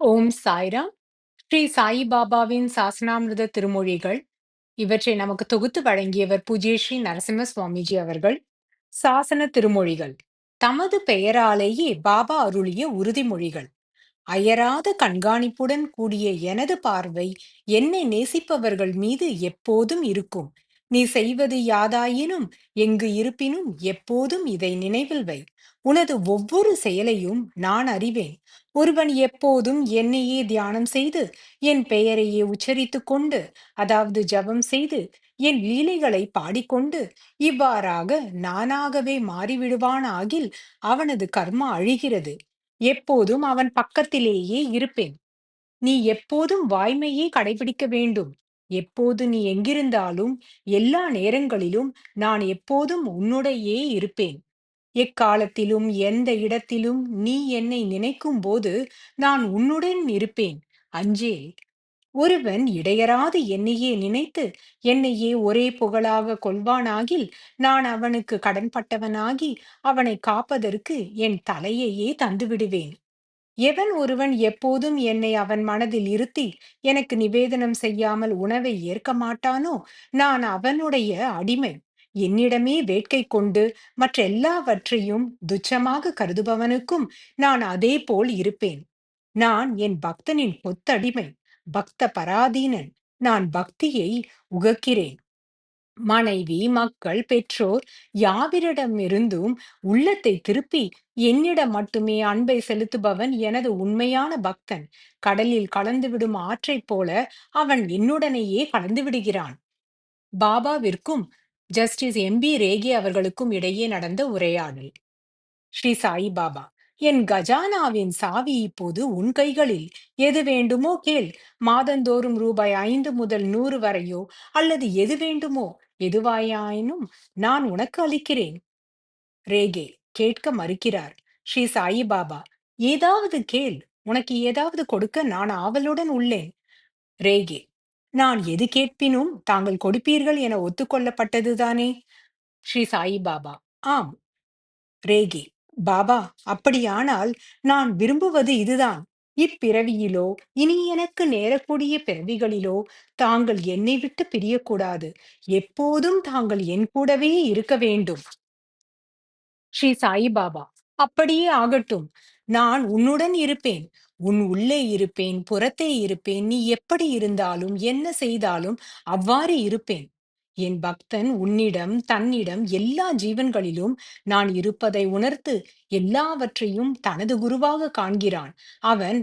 ஓம் சாய்ராம். ஸ்ரீ சாயி பாபாவின் சாசனாமிர்த திருமொழிகள். இவற்றை நமக்கு தொகுத்து வழங்கியவர் பூஜ்ய ஸ்ரீ நரசிம்ம சுவாமிஜி அவர்கள். சாசன திருமொழிகள். தமது பெயராலேயே பாபா அருளிய உறுதிமொழிகள். அயராத கண்காணிப்புடன் கூடிய எனது பார்வை என்னை நேசிப்பவர்கள் மீது எப்போதும் இருக்கும். நீ செய்வது யாதாயினும் எங்கு இருப்பினும் எப்போதும் இதை நினைவில் வை. உனது ஒவ்வொரு செயலையும் நான் அறிவேன். ஒருவன் எப்போதும் என்னையே தியானம் செய்து என் பெயரையே உச்சரித்துக் கொண்டு, அதாவது ஜபம் செய்து என் லீலைகளை பாடிக்கொண்டு இவ்வாறாக நானாகவே மாறிவிடுவான் ஆகில் அவனது கர்மா அழிகிறது. எப்போதும் அவன் பக்கத்திலேயே இருப்பேன். நீ எப்போதும் வாய்மையை கடைபிடிக்க வேண்டும். எப்போது நீ எங்கிருந்தாலும் எல்லா நேரங்களிலும் நான் எப்போதும் உன்னுடையே இருப்பேன். எக்காலத்திலும் எந்த இடத்திலும் நீ என்னை நினைக்கும் போது நான் உன்னுடன் இருப்பேன். அஞ்சேல். ஒருவன் இடையறாது என்னையே நினைத்து என்னையே ஒரே புகழாக கொள்வானாகில் நான் அவனுக்கு கடன்பட்டவனாகி அவனை காப்பதற்கு என் தலையையே தந்துவிடுவேன். எவன் ஒருவன் எப்போதும் என்னை அவன் மனதில் இருத்தி எனக்கு நிவேதனம் செய்யாமல் உணவை ஏற்க மாட்டானோ, நான் அவனுடைய அடிமை. என்னிடமே வேட்கை கொண்டு மற்றெல்லாவற்றையும் துச்சமாக கருதுபவனுக்கும் நான் அதே போல் இருப்பேன். நான் என் பக்தனின் பொத்தடிமை, பக்த பராதீனன். நான் பக்தியை உகக்கிறேன். மனைவி, மக்கள், பெற்றோர் யாவரிடமிருந்தும் உள்ளத்தை திருப்பி என்னிடம் மட்டுமே அன்பை செலுத்துபவன் எனது உண்மையான பக்தன். கடலில் கலந்துவிடும் ஆற்றைப் போல அவன் என்னுடனேயே கலந்து விடுகிறான். பாபாவிற்கும் ஜஸ்டிஸ் எம்பி ரேகே அவர்களுக்கும் இடையே நடந்த உரையாடல். ஸ்ரீ சாயி பாபா: என் கஜானாவின் சாவி இப்போது உன் கைகளில். எது வேண்டுமோ கேள். மாதந்தோறும் ரூபாய் 5 முதல் 100 வரையோ அல்லது எது வேண்டுமோ எதுவாயினும் நான் உனக்கு அளிக்கிறேன். ரேகே கேட்க மறுக்கிறார். ஸ்ரீ சாயி பாபா: ஏதாவது கேள். உனக்கு ஏதாவது கொடுக்க நான் ஆவலுடன் உள்ளேன். ரேகே: நான் எது கேட்பினும் தாங்கள் கொடுப்பீர்கள் என ஒத்துக்கொள்ளப்பட்டதுதானே? ஸ்ரீ சாயி பாபா: ஆம். ரேகே: பாபா, அப்படியானால் நான் விரும்புவது இதுதான். இப்பிறவியிலோ இனி எனக்கு நேரக்கூடிய பிறவிகளிலோ தாங்கள் என்னை விட்டு பிரியக்கூடாது. எப்போதும் தாங்கள் என் கூடவே இருக்க வேண்டும். ஸ்ரீ சாயி பாபா: அப்படியே ஆகட்டும். நான் உன்னுடன் இருப்பேன். உன் உள்ளே இருப்பேன், புறத்தே இருப்பேன். நீ எப்படி இருந்தாலும் என்ன செய்தாலும் அவ்வாறு இருப்பேன். என் பக்தன் உன்னிடம், தன்னிடம், எல்லா ஜீவன்களிலும் நான் இருப்பதை உணர்த்து எல்லாவற்றையும் தனது குருவாக காண்கிறான். அவன்